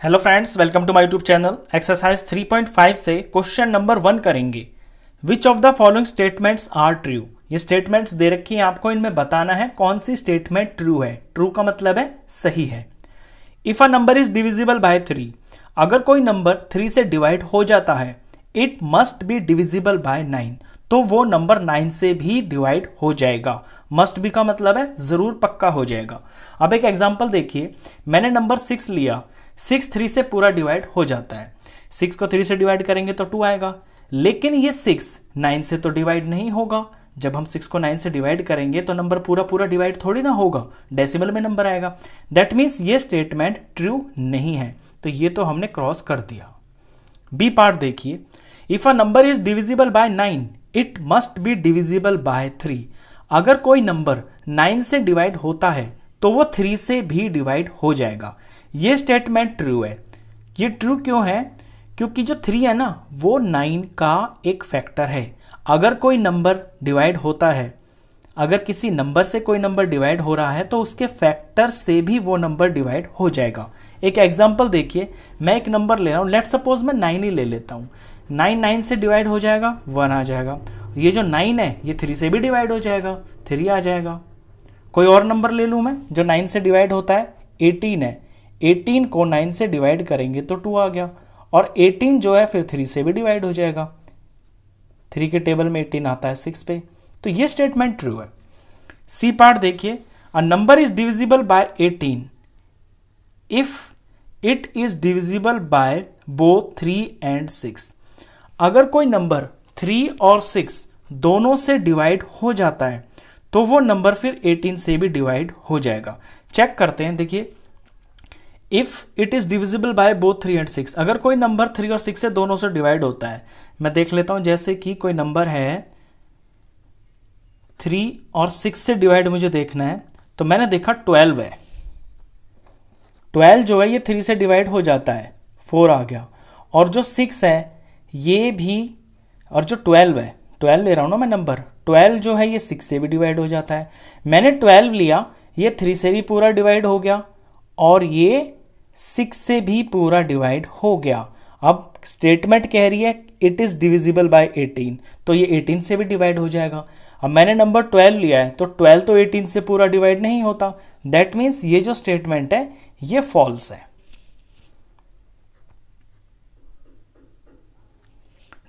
Hello friends, welcome to my YouTube channel. Exercise 3.5 से question number 1 करेंगे। Which of the following statements are true. ये statements दे रखी है आपको, इनमें बताना है कौन सी स्टेटमेंट ट्रू है। ट्रू का मतलब है सही है। If a number is divisible by 3, अगर कोई नंबर 3 से डिवाइड हो जाता है, it must be divisible bye 9, तो वो नंबर 9 से भी डिवाइड हो जाएगा। मस्ट बी का मतलब है जरूर, पक्का हो जाएगा। अब एक एग्जांपल देखिए, मैंने नंबर 6 लिया। 6 3 से पूरा डिवाइड हो जाता है। 6 को 3 से डिवाइड करेंगे तो 2 आएगा, लेकिन ये 6 9 से तो डिवाइड नहीं होगा। जब हम 6 को 9 से डिवाइड करेंगे तो नंबर पूरा पूरा डिवाइड थोड़ी ना होगा, डेसिमल में नंबर आएगा। दैट मीन्स ये स्टेटमेंट ट्रू नहीं है, तो ये तो हमने क्रॉस कर दिया। बी पार्ट देखिए, if a number is divisible bye 9, it must be divisible by 3। अगर कोई नंबर 9 से डिवाइड होता है तो वो 3 से भी डिवाइड हो जाएगा। ये स्टेटमेंट ट्रू है। ये ट्रू क्यों है? क्योंकि जो 3 है ना, वो 9 का एक फैक्टर है। अगर कोई नंबर डिवाइड होता है, अगर किसी नंबर से कोई नंबर डिवाइड हो रहा है तो उसके फैक्टर से भी वो नंबर डिवाइड हो जाएगा। एक एग्जांपल देखिए, मैं एक नंबर ले रहा हूं, लेट सपोज मैं 9 ही ले लेता हूं। 9 9 से डिवाइड हो जाएगा, 1 आ जाएगा। ये जो 9 है ये 3 से भी डिवाइड हो जाएगा, 3 आ जाएगा। कोई और नंबर ले लूं मैं जो 9 से डिवाइड होता है, 18 है। 18 को 9 से डिवाइड करेंगे तो 2 आ गया, और 18 जो है फिर 3 से भी डिवाइड हो जाएगा। 3 के टेबल में 18 आता है 6 पे, तो ये स्टेटमेंट ट्रू है। सी पार्ट देखिए, अ number is divisible bye 18 if it is divisible by both 3 and 6। अगर कोई नंबर 3 और 6 दोनों से डिवाइड हो जाता है तो वो नंबर फिर 18 से भी डिवाइड हो जाएगा। चेक करते हैं, देखिए, if it is divisible by both 3 and 6। अगर कोई नंबर 3 और 6 से दोनों से डिवाइड होता है, मैं देख लेता हूं, जैसे कि कोई नंबर है 3 और 6 से डिवाइड मुझे देखना है, तो मैंने देखा 12 है। 12 जो है ये 3 से डिवाइड हो जाता है, 4 आ गया। और जो 6 है ये भी, और जो 12 है, 12 ले रहा हूं ना मैं नंबर, 12 जो है ये 6 से भी डिवाइड हो जाता है। मैंने 12 लिया, ये 3 से भी पूरा डिवाइड हो गया और ये 6 से भी पूरा डिवाइड हो गया। अब स्टेटमेंट कह रही है इट इज डिविजिबल बाय 18, तो ये 18 से भी डिवाइड हो जाएगा। अब मैंने नंबर 12 लिया है, तो 12 तो 18 से पूरा डिवाइड नहीं होता। दैट मीन्स ये जो स्टेटमेंट है ये फॉल्स है।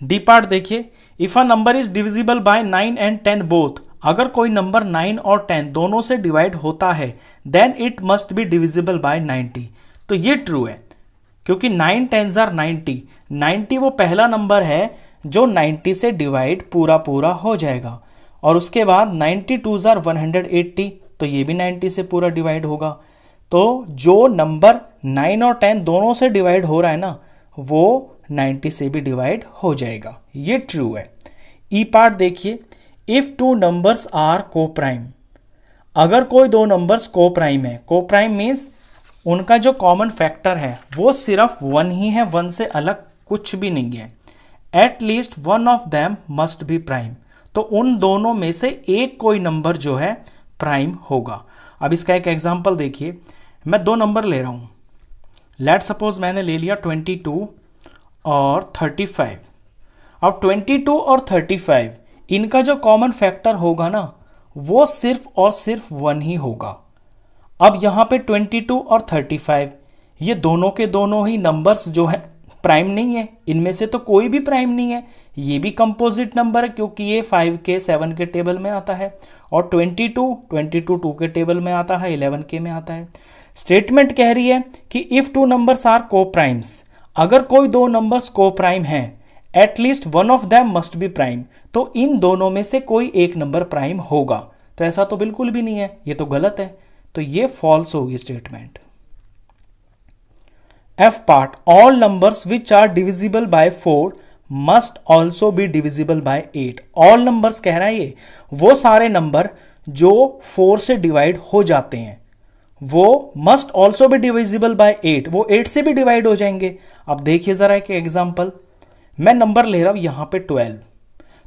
डी पार्ट देखिए, if a number is divisible bye 9 and 10 both. अगर कोई नंबर 9 और 10 दोनों से डिवाइड होता है, then it must be divisible by 90। तो ये ट्रू है, क्योंकि 9 10s आर 90। 90 वो पहला नंबर है जो 90 से डिवाइड पूरा पूरा हो जाएगा, और उसके बाद 92s आर 180, तो ये भी 90 से पूरा डिवाइड होगा। तो जो नंबर 9 और 10 दोनों से डिवाइड हो रहा है ना, वो 90 से भी डिवाइड हो जाएगा। ये ट्रू है। ई पार्ट देखिए, इफ टू नंबर्स आर को प्राइम। अगर कोई दो नंबर्स को प्राइम है, को प्राइम मीन्स उनका जो कॉमन फैक्टर है वो सिर्फ 1 ही है, 1 से अलग कुछ भी नहीं है। At least one of them must be prime, तो उन दोनों में से एक कोई नंबर जो है प्राइम होगा। अब इसका एक एग्जांपल देखिए, मैं 2 नंबर ले रहा हूं। लेट सपोज मैंने ले लिया 22 और 35। अब 22 और 35 इनका जो कॉमन फैक्टर होगा ना, वो सिर्फ और सिर्फ 1 ही होगा। अब यहां पे 22 और 35 ये दोनों के दोनों ही नंबर्स जो है प्राइम नहीं है, इनमें से तो कोई भी प्राइम नहीं है। ये भी कंपोजिट नंबर है, क्योंकि ये 5 के 7 के टेबल में आता है, और 22 2 के टेबल में आता है, 11 के में आता है। स्टेटमेंट कह रही है कि इफ टू नंबर्स आर को प्राइम्स, अगर कोई दो नंबर्स को प्राइम है, at least one of them must be prime, तो इन दोनों में से कोई एक नंबर प्राइम होगा। तो ऐसा तो बिल्कुल भी नहीं है, ये तो गलत है, तो ये फॉल्स होगी statement. F part, all numbers which are divisible by 4 must also be divisible by 8। All numbers कह रहा है ये वो सारे नंबर जो 4 से डिवाइड हो जाते हैं, वो must also be divisible by 8, वो 8 से भी डिवाइड हो जाएंगे। अब देखिए जरा एक एग्जांपल, मैं नंबर ले रहा हूं यहां पे 12,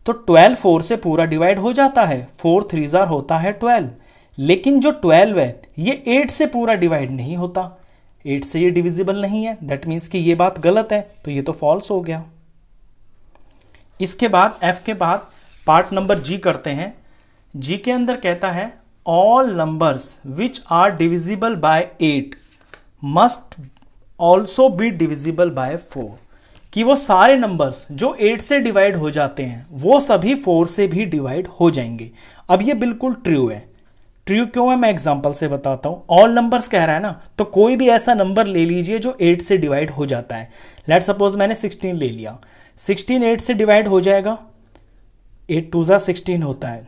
तो 12 4 से पूरा डिवाइड हो जाता है, 4 3s होता है 12, लेकिन जो 12 है ये 8 से पूरा डिवाइड नहीं होता। 8 से ये डिविजिबल नहीं है, दैट मीन्स कि ये बात गलत है, तो ये तो फॉल्स हो गया। इसके बाद एफ के बाद पार्ट नंबर जी करते हैं। जी के अंदर कहता है all numbers which are divisible by 8 must also be divisible by 4, कि वो सारे नंबर्स जो 8 से डिवाइड हो जाते हैं वो सभी 4 से भी डिवाइड हो जाएंगे। अब ये बिल्कुल ट्रू है। ट्रू क्यों है मैं एग्जांपल से बताता हूं। ऑल नंबर्स कह रहा है ना, तो कोई भी ऐसा नंबर ले लीजिए जो 8 से डिवाइड हो जाता है। लेट सपोज मैंने 16 ले लिया, 16 8 से डिवाइड हो जाएगा, 8 2 जा 16 होता है।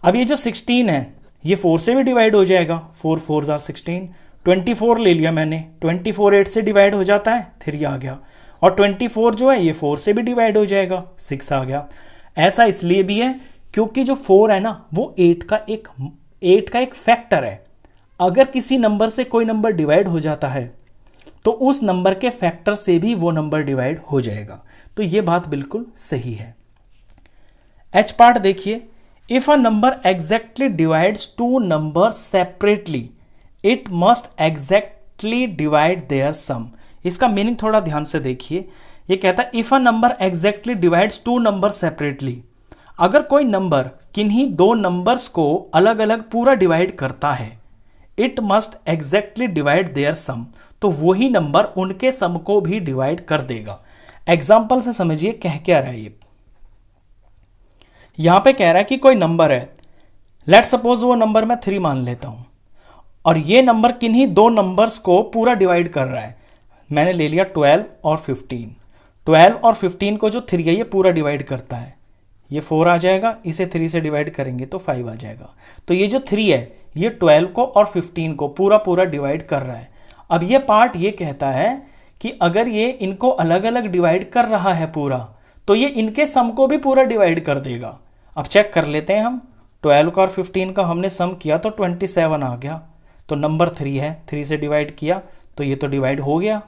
अब ये जो 16 है ये 4 से भी डिवाइड हो जाएगा, 4 4 जा 16। 24 ले लिया मैंने, 24 8 से डिवाइड हो जाता है, 3 आ गया। और 24 जो है ये 4 से भी डिवाइड हो जाएगा, 6 आ गया। ऐसा इसलिए भी है क्योंकि जो 4 है ना वो 8 का एक फैक्टर है। अगर किसी नंबर से कोई नंबर डिवाइड हो जाता है तो उस नंबर के फैक्टर से भी वो नंबर डिवाइड हो जाएगा। तो ये बात बिल्कुल सही है। एच पार्ट देखिए, if a number exactly divides two numbers separately it must exactly divide their sum. इसका मीनिंग थोड़ा ध्यान से देखिए। ये कहता है if a number exactly divides two number separately, अगर कोई नंबर किन्हीं दो नंबर्स को अलग अलग पूरा डिवाइड करता है, it must exactly divide their sum, तो वही नंबर उनके सम को भी डिवाइड कर देगा। एग्जाम्पल से समझिए कह क्या रहा है ये। यहां पे कह रहा है कि कोई नंबर है, लेट सपोज वो नंबर मैं 3 मान लेता हूं, और ये नंबर किन्हीं दो नंबर्स को पूरा डिवाइड कर रहा है। मैंने ले लिया 12 और 15। 12 और 15 को जो 3 है ये पूरा डिवाइड करता है, ये 4 आ जाएगा, इसे 3 से डिवाइड करेंगे तो 5 आ जाएगा। तो ये जो 3 है ये 12 को और 15 को पूरा डिवाइड कर रहा है। अब ये पार्ट ये कहता है कि अगर ये इनको अलग अलग डिवाइड कर रहा है पूरा, तो ये इनके सम को भी पूरा डिवाइड कर देगा। अब चेक कर लेते हैं हम, 12 का और 15 का हमने सम किया तो 27 आ गया। तो नंबर 3 है, 3 से डिवाइड किया तो ये तो डिवाइड हो गया,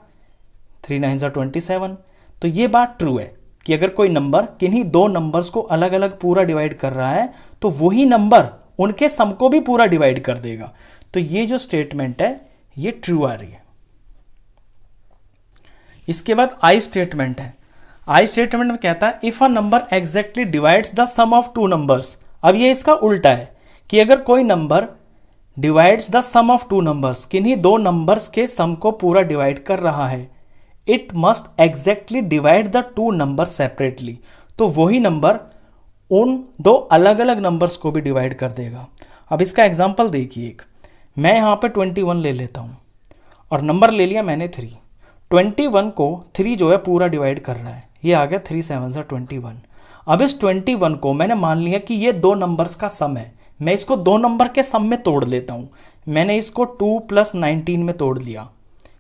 3 9 जा 27। तो ये बात ट्रू है कि अगर कोई नंबर किन्हीं दो नंबर्स को अलग अलग पूरा डिवाइड कर रहा है तो वही नंबर उनके सम को भी पूरा डिवाइड कर देगा। तो ये जो स्टेटमेंट है ये ट्रू आ रही है। इसके बाद आई स्टेटमेंट है। आई स्टेटमेंट में कहता है if a number exactly divides the sum of two numbers. अब ये इसका उल्टा है कि अगर कोई number divides the sum of two numbers, किन्हीं दो नंबर्स के सम को पूरा डिवाइड कर रहा है, it must exactly divide the two number separately, तो वही नंबर उन दो अलग अलग नंबर्स को भी डिवाइड कर देगा। अब इसका एग्जांपल देखिए, एक मैं यहां पे 21 ले लेता हूं और नंबर ले लिया मैंने 3। 21 को 3 जो है पूरा डिवाइड कर रहा है, ये आ गया 3 7 जा 21। अब इस 21 को मैंने मान लिया कि ये दो नंबर्स का सम है, मैं इसको दो नंबर के सम में तोड़ लेता हूं। मैंने इसको 2 + 19 में तोड़ लिया,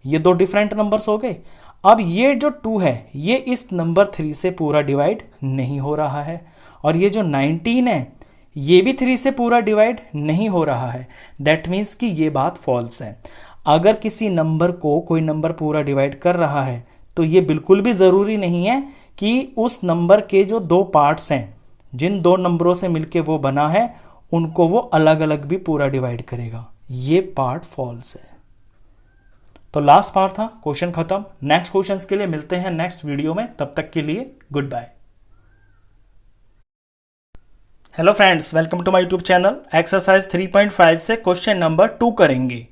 ये दो डिफरेंट नंबर्स हो गए। अब ये जो 2 है ये इस नंबर 3 से पूरा डिवाइड नहीं हो रहा है, और ये जो 19 है ये भी 3 से पूरा डिवाइड नहीं हो रहा है। दैट मीन्स कि ये बात फॉल्स है। अगर किसी नंबर को कोई नंबर पूरा डिवाइड कर रहा है तो ये बिल्कुल भी ज़रूरी नहीं है कि उस नंबर के जो दो पार्ट्स हैं, जिन दो नंबरों से मिलके वो बना है, उनको वो अलग अलग भी पूरा डिवाइड करेगा। ये पार्ट फॉल्स है। तो लास्ट पार्ट था, क्वेश्चन खत्म। नेक्स्ट क्वेश्चंस के लिए मिलते हैं नेक्स्ट वीडियो में, तब तक के लिए good bye. Hello friends, welcome to my YouTube channel. Exercise 3.5 से क्वेश्चन नंबर 2 करेंगे।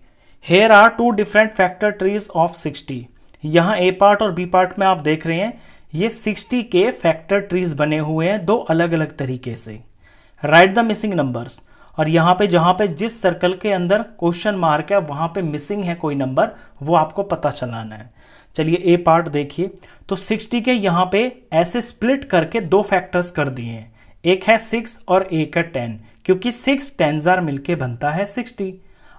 Here are 2 different factor trees of 60। यहाँ ए पार्ट और बी पार्ट में आप देख रहे हैं ये 60 के फैक्टर ट्रीज बने हुए हैं दो अलग अलग तरीके से। राइट द मिसिंग नंबर्स, और यहाँ पे जहाँ पे जिस सर्कल के अंदर क्वेश्चन मार्क है वहाँ पे मिसिंग है कोई नंबर, वो आपको पता चलाना है। चलिए ए पार्ट देखिए, तो 60 के यहाँ पे ऐसे स्प्लिट करके दो फैक्टर्स कर दिए हैं, एक है 6 और एक है 10, क्योंकि 6 10s मिलके बनता है 60।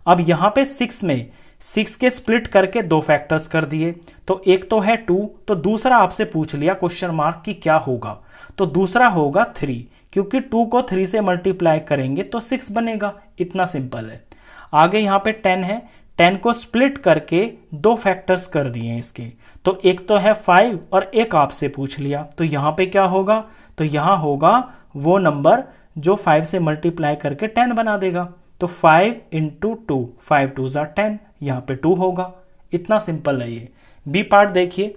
अब यहाँ पे 6 में 6 के स्प्लिट करके दो फैक्टर्स कर दिए, तो एक तो है 2, तो दूसरा आपसे पूछ लिया क्वेश्चन मार्क की क्या होगा, तो दूसरा होगा 3, क्योंकि 2 को 3 से मल्टीप्लाई करेंगे तो 6 बनेगा। इतना सिंपल है। आगे यहाँ पे 10 है, 10 को स्प्लिट करके दो फैक्टर्स कर दिए हैं इसके, तो एक तो है 5 और एक आपसे पूछ लिया, तो यहाँ पे क्या होगा, तो यहाँ होगा वो नंबर जो 5 से मल्टीप्लाई करके 10 बना देगा। तो 5 × 2, 5 2 जा 10, यहाँ पे 2 होगा। इतना सिंपल है ये। बी पार्ट देखिए,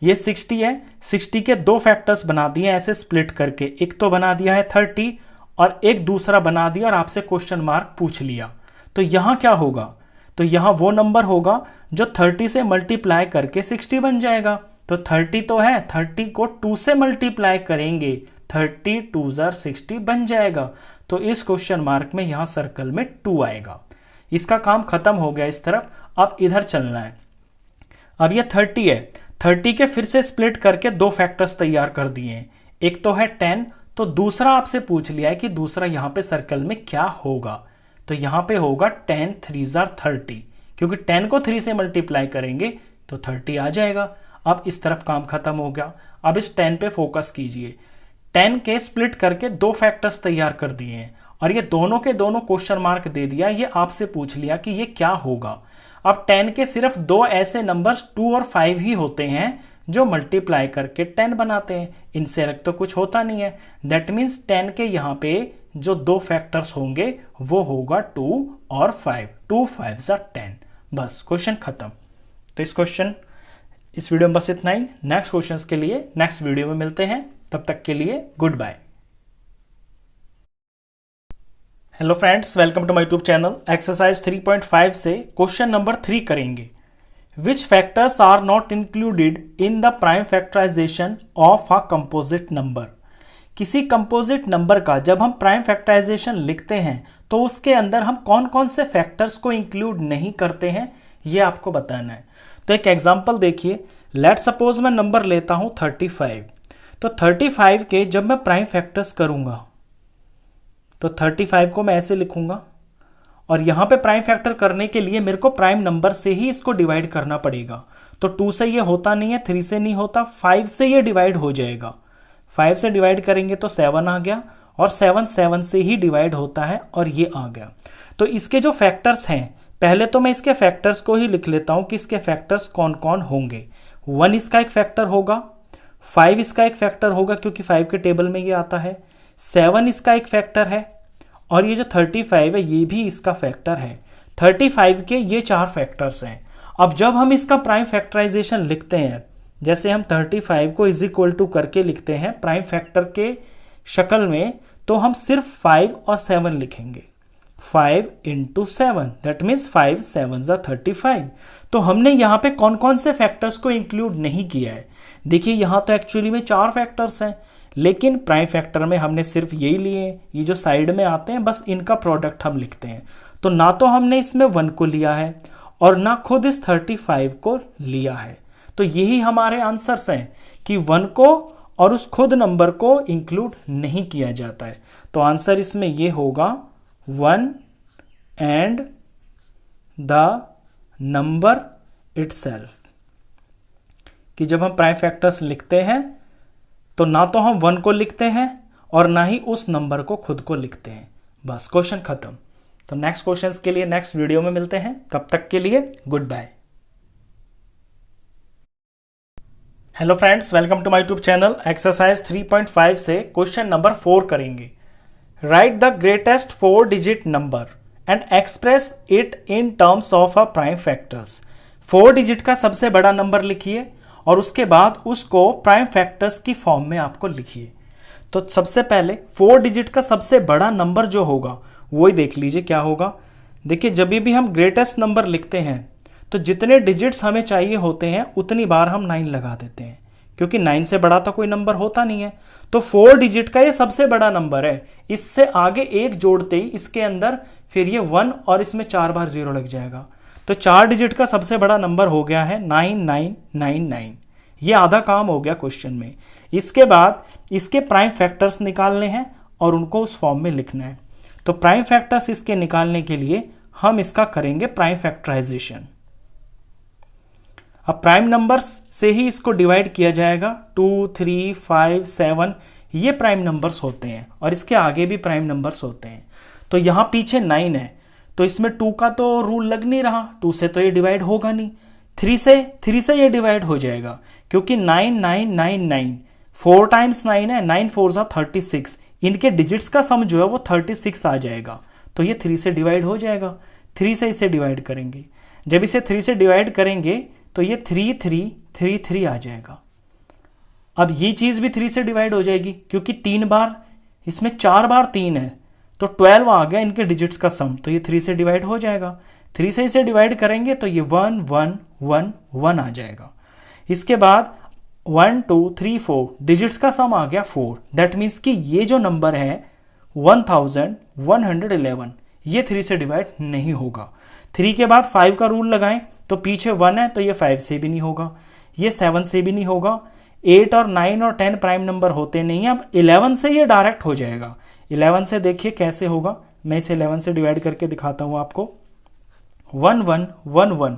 ये 60 है, 60 के दो फैक्टर्स बना दिए ऐसे स्प्लिट करके, एक तो बना दिया है 30 और एक दूसरा बना दिया और आपसे क्वेश्चन मार्क पूछ लिया। तो यहां क्या होगा, तो यहां वो नंबर होगा जो 30 से मल्टीप्लाई करके 60 बन जाएगा। तो 30 तो है, 30 को 2 से मल्टीप्लाई करेंगे, 30 2 60 बन जाएगा। तो इस क्वेश्चन मार्क में यहां सर्कल में 2 आएगा। इसका काम खत्म हो गया इस तरफ, अब इधर चलना है। अब ये 30 है, 30 के फिर से स्प्लिट करके दो फैक्टर्स तैयार कर दिए हैं, एक तो है 10, तो दूसरा आपसे पूछ लिया है कि दूसरा यहां पे सर्कल में क्या होगा। तो यहां पे होगा 10 3 30, क्योंकि 10 को 3 से मल्टीप्लाई करेंगे तो 30 आ जाएगा। अब इस तरफ काम खत्म हो गया। अब इस 10 पे फोकस कीजिए। 10 के स्प्लिट करके दो फैक्टर्स तैयार कर दिए हैं और ये दोनों के दोनों क्वेश्चन मार्क दे दिया। ये आपसे पूछ लिया कि ये क्या होगा। अब 10 के सिर्फ दो ऐसे नंबर्स 2 और 5 ही होते हैं जो मल्टीप्लाई करके 10 बनाते हैं, इनसे अलग तो कुछ होता नहीं है। दैट मीन्स 10 के यहां पे जो दो फैक्टर्स होंगे वो होगा 2 और 5, 2 5 10। बस क्वेश्चन खत्म। तो इस वीडियो में बस इतना ही। नेक्स्ट क्वेश्चंस के लिए नेक्स्ट वीडियो में मिलते हैं, तब तक के लिए good bye. Hello friends, welcome to my YouTube channel. Exercise 3.5 से क्वेश्चन नंबर 3 करेंगे। Which factors are not included in the prime factorisation of a composite number. किसी कंपोजिट नंबर का जब हम प्राइम फैक्टराइजेशन लिखते हैं तो उसके अंदर हम कौन कौन से फैक्टर्स को इंक्लूड नहीं करते हैं, ये आपको बताना है। तो एक एग्जांपल देखिए, लेट सपोज मैं नंबर लेता हूं 35। तो 35 के जब मैं प्राइम फैक्टर्स करूंगा तो 35 को मैं ऐसे लिखूंगा और यहां पे प्राइम फैक्टर करने के लिए मेरे को प्राइम नंबर से ही इसको डिवाइड करना पड़ेगा। तो 2 से ये होता नहीं है, 3 से नहीं होता, 5 से ये डिवाइड हो जाएगा। 5 से डिवाइड करेंगे तो 7 आ गया और 7 7 से ही डिवाइड होता है और ये आ गया। तो इसके जो फैक्टर्स हैं, पहले तो मैं इसके फैक्टर्स को ही लिख लेता हूं कि इसके फैक्टर्स कौन कौन होंगे। 1 इसका एक फैक्टर होगा, 5 इसका एक फैक्टर होगा क्योंकि 5 के टेबल में ये आता है, 7 इसका एक फैक्टर है और ये जो 35 है ये भी इसका फैक्टर है। 35 के ये 4 फैक्टर्स हैं। अब जब हम इसका प्राइम फैक्टराइजेशन लिखते हैं, जैसे हम 35 को इज इक्वल टू करके लिखते हैं प्राइम फैक्टर के शक्ल में, तो हम सिर्फ 5 और 7 लिखेंगे। 5 into 7, दैट मीन्स 5 7 35। तो हमने यहाँ पे कौन कौन से फैक्टर्स को इंक्लूड नहीं किया है। देखिए यहाँ तो एक्चुअली में 4 फैक्टर्स हैं, लेकिन प्राइम फैक्टर में हमने सिर्फ यही लिए हैं। ये जो साइड में आते हैं बस इनका प्रोडक्ट हम लिखते हैं। तो ना तो हमने इसमें 1 को लिया है और ना खुद इस 35 को लिया है। तो यही हमारे आंसर्स हैं कि 1 को और उस खुद नंबर को इंक्लूड नहीं किया जाता है। तो आंसर इसमें ये होगा 1 एंड द नंबर इटसेल्फ, कि जब हम प्राइम फैक्टर्स लिखते हैं तो ना तो हम 1 को लिखते हैं और ना ही उस नंबर को खुद को लिखते हैं। बस क्वेश्चन खत्म। तो नेक्स्ट क्वेश्चंस के लिए नेक्स्ट वीडियो में मिलते हैं, तब तक के लिए good bye. Hello friends, welcome to my YouTube channel. Exercise 3.5 से क्वेश्चन नंबर 4 करेंगे। Write the greatest 4 digit number and express it in terms of a prime factors. 4 digit का सबसे बड़ा नंबर लिखिए और उसके बाद उसको प्राइम फैक्टर्स की फॉर्म में आपको लिखिए। तो सबसे पहले 4 डिजिट का सबसे बड़ा नंबर जो होगा वो ही देख लीजिए क्या होगा। देखिए जब भी हम ग्रेटेस्ट नंबर लिखते हैं तो जितने डिजिट्स हमें चाहिए होते हैं उतनी बार हम 9 लगा देते हैं, क्योंकि 9 से बड़ा तो कोई नंबर होता नहीं है। तो 4 डिजिट का ये सबसे बड़ा नंबर है। इससे आगे एक जोड़ते ही इसके अंदर फिर ये 1 और इसमें 4 बार 0 लग जाएगा। तो 4 डिजिट का सबसे बड़ा नंबर हो गया है 9999। ये आधा काम हो गया क्वेश्चन में। इसके बाद इसके प्राइम फैक्टर्स निकालने हैं और उनको उस फॉर्म में लिखना है। तो प्राइम फैक्टर्स इसके निकालने के लिए हम इसका करेंगे प्राइम फैक्टराइजेशन। अब प्राइम नंबर्स से ही इसको डिवाइड किया जाएगा। 2 3 5 7 ये प्राइम नंबर्स होते हैं और इसके आगे भी प्राइम नंबर्स होते हैं। तो यहां पीछे 9 है तो इसमें 2 का तो रूल लग नहीं रहा, 2 से तो ये डिवाइड होगा नहीं। 3 से ये डिवाइड हो जाएगा क्योंकि 9999 4 टाइम्स 9 है, 9 4 36। इनके डिजिट्स का सम जो है वो 36 आ जाएगा। तो ये 3 से डिवाइड हो जाएगा। 3 से इसे डिवाइड करेंगे। जब इसे 3 से डिवाइड करेंगे तो ये 3333 आ जाएगा। अब ये चीज़ भी 3 से डिवाइड हो जाएगी क्योंकि 3 बार, इसमें 4 बार 3 है तो 12 आ गया इनके डिजिट्स का सम, तो ये 3 से डिवाइड हो जाएगा। 3 से इसे डिवाइड करेंगे तो ये 1 1 1 1 आ जाएगा। इसके बाद 1 2 3 4 डिजिट्स का सम आ गया 4। दैट मीन्स कि ये जो नंबर है 1111 ये 3 से डिवाइड नहीं होगा। 3 के बाद 5 का रूल लगाएं तो पीछे 1 है तो ये 5 से भी नहीं होगा, ये 7 से भी नहीं होगा। 8 और 9 और 10 प्राइम नंबर होते नहीं। अब 11 से ये डायरेक्ट हो जाएगा। 11 से देखिए कैसे होगा, मैं इसे 11 से डिवाइड करके दिखाता हूँ आपको। 1 1 1 1,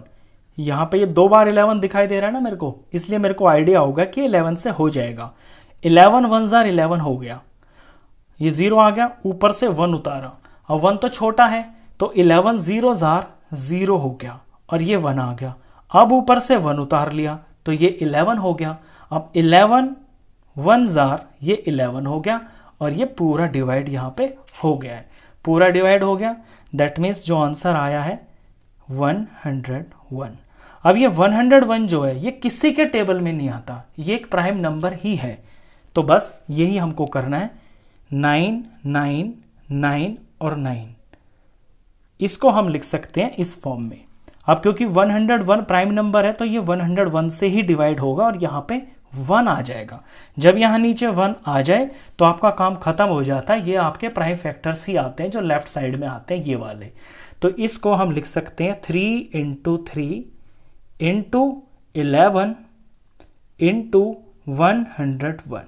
यहाँ पे ये 2 बार 11 दिखाई दे रहा है ना मेरे को, इसलिए मेरे को आइडिया होगा कि 11 से हो जाएगा। 11 1 जार 11 हो गया, ये 0 आ गया, ऊपर से 1 उतारा। अब 1 तो छोटा है तो 11 0 जार 0 हो गया और ये 1 आ गया। अब ऊपर से 1 उतार लिया तो ये 11 हो गया। अब 11 1 जार ये 11 हो गया और ये पूरा डिवाइड यहाँ पे हो गया है, पूरा डिवाइड हो गया। दैट मीन्स जो आंसर आया है 101। अब ये 101 जो है ये किसी के टेबल में नहीं आता, ये एक प्राइम नंबर ही है। तो बस यही हमको करना है, 9 9 9 और 9, इसको हम लिख सकते हैं इस फॉर्म में। अब क्योंकि 101 प्राइम नंबर है तो ये 101 से ही डिवाइड होगा और यहाँ पे 1 आ जाएगा। जब यहाँ नीचे 1 आ जाए तो आपका काम खत्म हो जाता है। ये आपके प्राइम फैक्टर्स ही आते हैं जो लेफ्ट साइड में आते हैं, ये वाले। तो इसको हम लिख सकते हैं 3 × 3 × 11 × 101।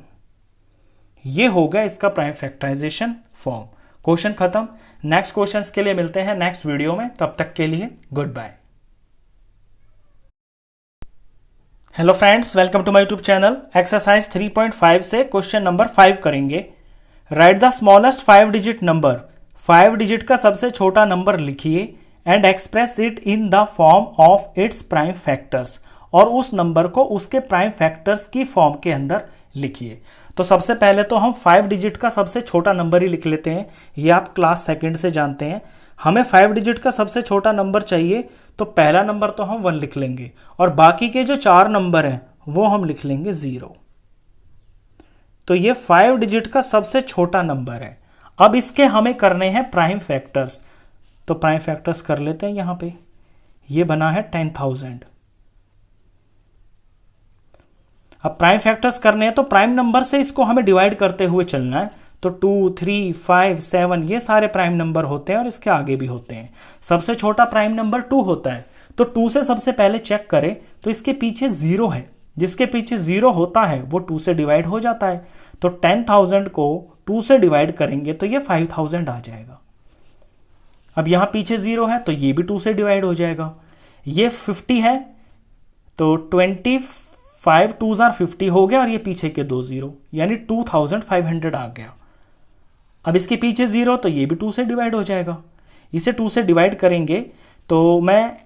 ये होगा इसका प्राइम फैक्टराइजेशन फॉर्म। क्वेश्चन खत्म। नेक्स्ट क्वेश्चंस के लिए मिलते हैं नेक्स्ट वीडियो में, तब तक के लिए good bye. Hello friends, welcome to my YouTube channel. Exercise 3.5 से क्वेश्चन नंबर 5 करेंगे। Write the smallest 5 digit number. 5 digit का सबसे छोटा नंबर लिखिए and express it in the form of its prime factors, और उस नंबर को उसके प्राइम फैक्टर्स की फॉर्म के अंदर लिखिए। तो सबसे पहले तो हम 5 डिजिट का सबसे छोटा नंबर ही लिख लेते हैं। ये आप क्लास सेकंड से जानते हैं। हमें 5 डिजिट का सबसे छोटा नंबर चाहिए तो पहला नंबर तो हम 1 लिख लेंगे और बाकी के जो 4 नंबर हैं वो हम लिख लेंगे 0। तो ये 5 डिजिट का सबसे छोटा नंबर है। अब इसके हमें करने हैं प्राइम फैक्टर्स, तो प्राइम फैक्टर्स कर लेते हैं। यहां पे ये बना है 10,000। अब प्राइम फैक्टर्स करने हैं तो प्राइम नंबर से इसको हमें डिवाइड करते हुए चलना है। तो 2 3 5 7 ये सारे प्राइम नंबर होते हैं और इसके आगे भी होते हैं। सबसे छोटा प्राइम नंबर 2 होता है, तो 2 से सबसे पहले चेक करें तो इसके पीछे 0 है। जिसके पीछे 0 होता है वो 2 से डिवाइड हो जाता है। तो 10,000 को 2 से डिवाइड करेंगे तो ये 5,000 आ जाएगा। अब यहां पीछे 0 है तो ये भी 2 से डिवाइड हो जाएगा। ये 50 है तो 25 2 जार 50 हो गया और ये पीछे के 2 0 यानी 2500 आ गया। अब इसके पीछे 0 तो ये भी 2 से डिवाइड हो जाएगा। इसे 2 से डिवाइड करेंगे तो मैं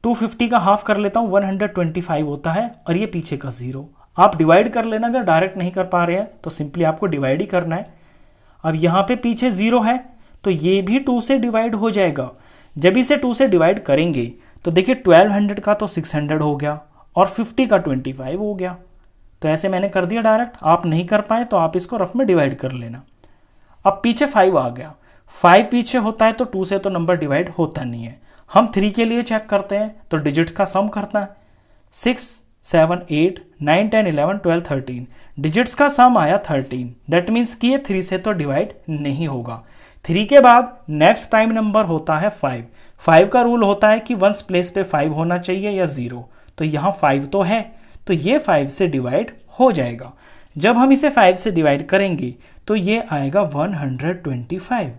250 का हाफ कर लेता हूं, 125 होता है और ये पीछे का 0। आप डिवाइड कर लेना, अगर डायरेक्ट नहीं कर पा रहे हैं तो सिंपली आपको डिवाइड ही करना है। अब यहां पे पीछे 0 है तो ये भी 2 से डिवाइड हो जाएगा। जब इसे 2 से डिवाइड करेंगे तो देखिए 1200 का तो 600 हो गया और 50 का 25 हो गया। तो ऐसे मैंने कर दिया डायरेक्ट। आप नहीं कर पाए तो आप इसको रफ में डिवाइड कर लेना। अब पीछे 5 आ गया। 5 पीछे होता है तो 2 से तो नंबर डिवाइड होता नहीं है। हम 3 के लिए चेक करते हैं तो डिजिट्स का सम करना है। 6 7 8 9 10 11 12 13 डिजिट्स का सम आया 13। दैट मीन्स कि ये 3 से तो डिवाइड नहीं होगा। 3 के बाद नेक्स्ट प्राइम नंबर होता है 5। 5 का रूल होता है कि वंस प्लेस पे 5 होना चाहिए या 0। तो यहाँ 5 तो है तो ये 5 से डिवाइड हो जाएगा। जब हम इसे 5 से डिवाइड करेंगे तो ये आएगा 125।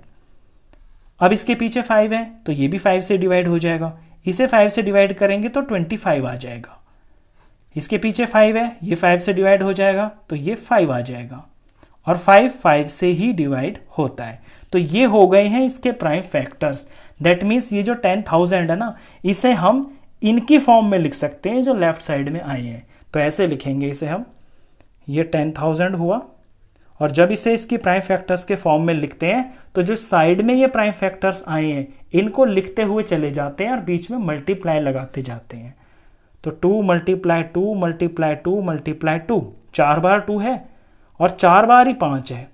अब इसके पीछे 5 है तो ये भी 5 से डिवाइड हो जाएगा। इसे 5 से डिवाइड करेंगे तो 25 आ जाएगा। इसके पीछे 5 है, ये 5 से डिवाइड हो जाएगा तो ये 5 आ जाएगा और 5 से ही डिवाइड होता है। तो ये हो गए हैं इसके प्राइम फैक्टर्स। दैट मीन्स ये जो 10,000 है ना, इसे हम इनकी फॉर्म में लिख सकते हैं जो लेफ्ट साइड में आए हैं। तो ऐसे लिखेंगे इसे हम, ये 10,000 हुआ और जब इसे इसकी प्राइम फैक्टर्स के फॉर्म में लिखते हैं तो जो साइड में ये प्राइम फैक्टर्स आए हैं इनको लिखते हुए चले जाते हैं और बीच में मल्टीप्लाई लगाते जाते हैं। तो 2 मल्टीप्लाई 2 मल्टीप्लाई 2 मल्टीप्लाई 2, 4 बार 2 है और 4 बार ही 5 है,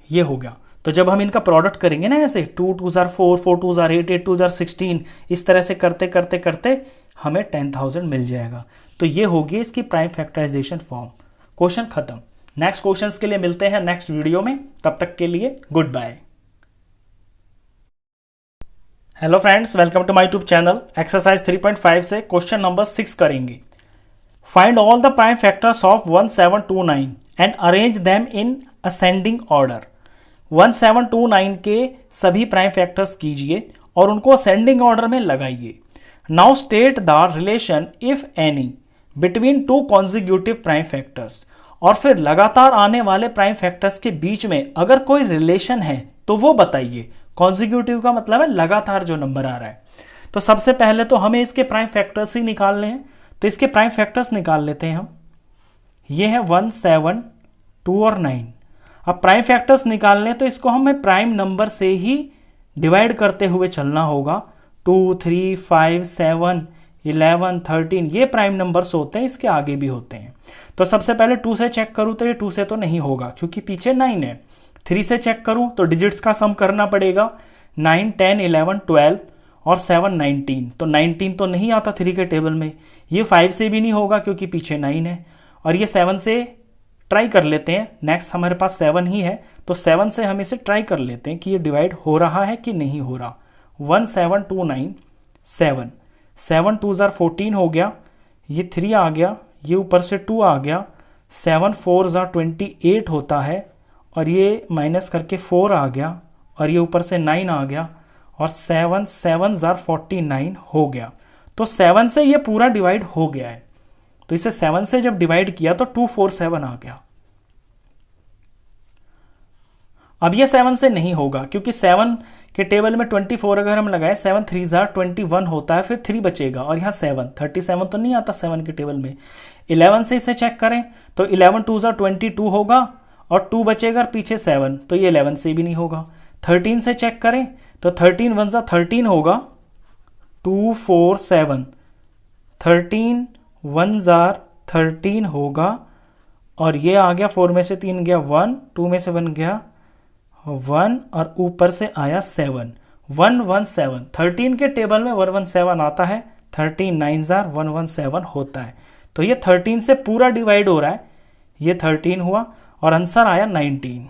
ये हो गया। तो जब हम इनका प्रोडक्ट करेंगे ना ऐसे 2 2 जार 4, 4 2 जार 8, 8 2 जार 16, इस तरह से करते करते करते हमें 10,000 मिल जाएगा। तो ये होगी इसकी प्राइम फैक्टराइजेशन फॉर्म। क्वेश्चन खत्म। नेक्स्ट क्वेश्चंस के लिए मिलते हैं नेक्स्ट वीडियो में, तब तक के लिए good bye. Hello friends, welcome to my YouTube channel. Exercise 3.5 से क्वेश्चन नंबर 6 करेंगे। Find all the prime factors of 1729 and arrange them in ascending order. 1729 के सभी प्राइम फैक्टर्स कीजिए और उनको असेंडिंग ऑर्डर में लगाइए। Now state the relation if any between two consecutive prime factors. और फिर लगातार आने वाले प्राइम फैक्टर्स के बीच में अगर कोई रिलेशन है तो वो बताइए। कॉन्जिक्यूटिव का मतलब है लगातार जो नंबर आ रहा है। तो सबसे पहले तो हमें इसके प्राइम फैक्टर्स ही निकालने हैं, तो इसके प्राइम फैक्टर्स निकाल लेते हैं हम। ये है 1, 7, 2 और 9। अब प्राइम फैक्टर्स निकालने तो इसको हमें प्राइम नंबर से ही डिवाइड करते हुए चलना होगा। 2, 3, 5, 7, 11, 13 ये प्राइम नंबर्स होते हैं, इसके आगे भी होते हैं। तो सबसे पहले 2 से चेक करूं तो ये 2 से तो नहीं होगा क्योंकि पीछे 9 है। 3 से चेक करूं तो डिजिट्स का सम करना पड़ेगा। 9, 10, 11, 12 और 7, 19। तो 19 तो नहीं आता 3 के टेबल में। ये 5 से भी नहीं होगा क्योंकि पीछे 9 है। और ये 7 से ट्राई कर लेते हैं। नेक्स्ट हमारे पास 7 ही है, तो 7 से हम इसे ट्राई कर लेते हैं कि ये डिवाइड हो रहा है कि नहीं हो रहा। 1, 7, 2, 9, 7, 7 2 जार 14 हो गया। ये 3 आ गया, ये ऊपर से 2 आ गया। 7 4 जार 28 होता है और ये माइनस करके 4 आ गया और ये ऊपर से 9 आ गया और 7 7 जार 49 हो गया। तो 7 से ये पूरा डिवाइड हो गया है। तो इसे 7 से जब डिवाइड किया तो 247 आ गया। अब ये 7 से नहीं होगा क्योंकि 7 के टेबल में 24 अगर हम लगाए 7 3 जार 21 होता है, फिर 3 बचेगा और यहाँ 7 37 तो नहीं आता 7 के टेबल में। 11 से इसे चेक करें तो 11 2 जार 22 होगा और 2 बचेगा पीछे 7, तो ये 11 से भी नहीं होगा। 13 से चेक करें तो 13 1 जार 13 होगा। 2 4 7, 13 1 जार 13 होगा और ये आ गया 4 में से 3 गया 1, 2 में से 1 गया 1 और ऊपर से आया 7, 117। 13 के टेबल में 117 आता है। 13 9 जार 117 होता है। तो ये 13 से पूरा डिवाइड हो रहा है। ये 13 हुआ और आंसर आया 19।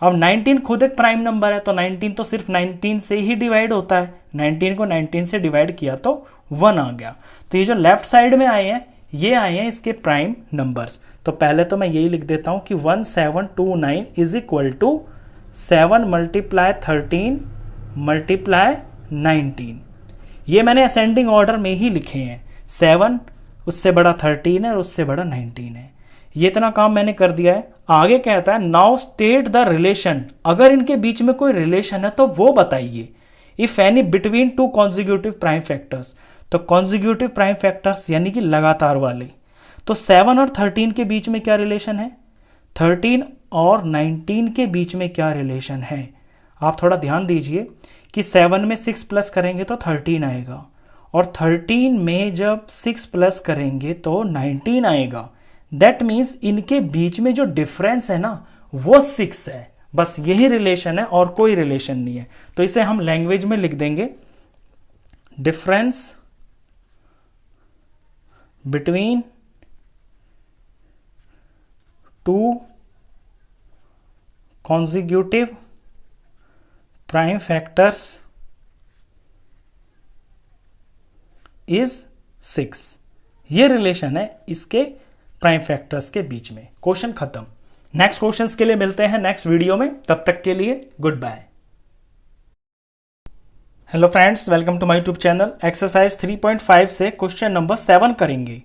अब 19 खुद एक प्राइम नंबर है तो 19 तो सिर्फ 19 से ही डिवाइड होता है। 19 को 19 से डिवाइड किया तो 1 आ गया। तो ये जो लेफ्ट साइड में आए हैं ये आए हैं इसके प्राइम नंबर्स। तो पहले तो मैं यही लिख देता हूं कि 1729 is equal to 7 multiply 13 multiply 19। ये मैंने असेंडिंग ऑर्डर में ही लिखे हैं। 7 उससे बड़ा 13 है और उससे बड़ा 19 है। ये इतना काम मैंने कर दिया है। आगे कहता है नाउ स्टेट द रिलेशन। अगर इनके बीच में कोई रिलेशन है तो वो बताइए। If any between two consecutive prime factors. तो कॉन्जिक्यूटिव प्राइम फैक्टर्स यानी कि लगातार वाले। तो 7 और 13 के बीच में क्या रिलेशन है, 13 और 19 के बीच में क्या रिलेशन है। आप थोड़ा ध्यान दीजिए कि 7 में 6 प्लस करेंगे तो 13 आएगा और 13 में जब 6 प्लस करेंगे तो 19 आएगा। दैट मीन्स इनके बीच में जो डिफरेंस है ना वो 6 है। बस यही रिलेशन है और कोई रिलेशन नहीं है। तो इसे हम लैंग्वेज में लिख देंगे difference between two consecutive prime factors is 6। ये रिलेशन है इसके प्राइम फैक्टर्स के बीच में। क्वेश्चन खत्म। नेक्स्ट क्वेश्चंस के लिए मिलते हैं नेक्स्ट वीडियो में, तब तक के लिए good bye. Hello friends, welcome to my YouTube channel. Exercise 3.5 से क्वेश्चन नंबर 7 करेंगे।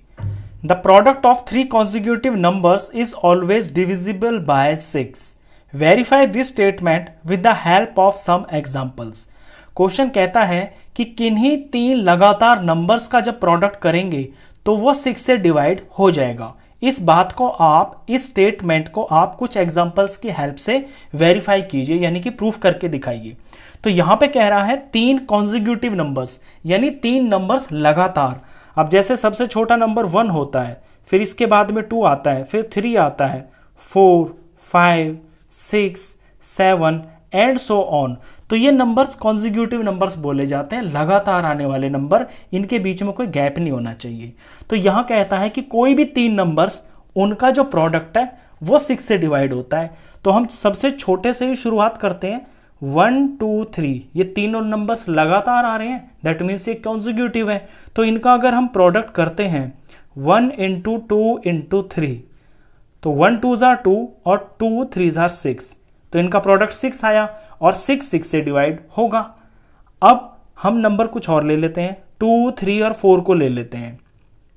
The product of 3 consecutive numbers is always divisible by 6। Verify this statement with the help of some examples. Question कहता है कि किन्हीं 3 लगातार numbers का जब product करेंगे तो वो 6 से डिवाइड हो जाएगा। इस बात को आप, इस स्टेटमेंट को आप कुछ एग्जांपल्स की हेल्प से वेरीफाई कीजिए, यानी कि प्रूफ करके दिखाइए। तो यहां पे कह रहा है 3 कॉन्जिक्यूटिव नंबर्स, यानी 3 नंबर्स लगातार। अब जैसे सबसे छोटा नंबर 1 होता है, फिर इसके बाद में 2 आता है, फिर 3 आता है, 4, 5, 6, 7 एंड सो ऑन। तो ये नंबर्स कॉन्जिक्यूटिव नंबर्स बोले जाते हैं, लगातार आने वाले नंबर, इनके बीच में कोई गैप नहीं होना चाहिए। तो यहां कहता है कि कोई भी 3 नंबर्स, उनका जो प्रोडक्ट है वो 6 से डिवाइड होता है। तो हम सबसे छोटे से ही शुरुआत करते हैं। 1, 2, 3, ये तीनों नंबर्स लगातार आ रहे हैं, दैट मीन्स ये कॉन्जिक्यूटिव है। तो इनका अगर हम प्रोडक्ट करते हैं 1 × 2 × 3, तो 1 2s are 2 और 2 3s are 6, तो इनका प्रोडक्ट 6 आया और 6 से डिवाइड होगा। अब हम नंबर कुछ और ले लेते हैं, 2, 3 और 4 को ले लेते हैं।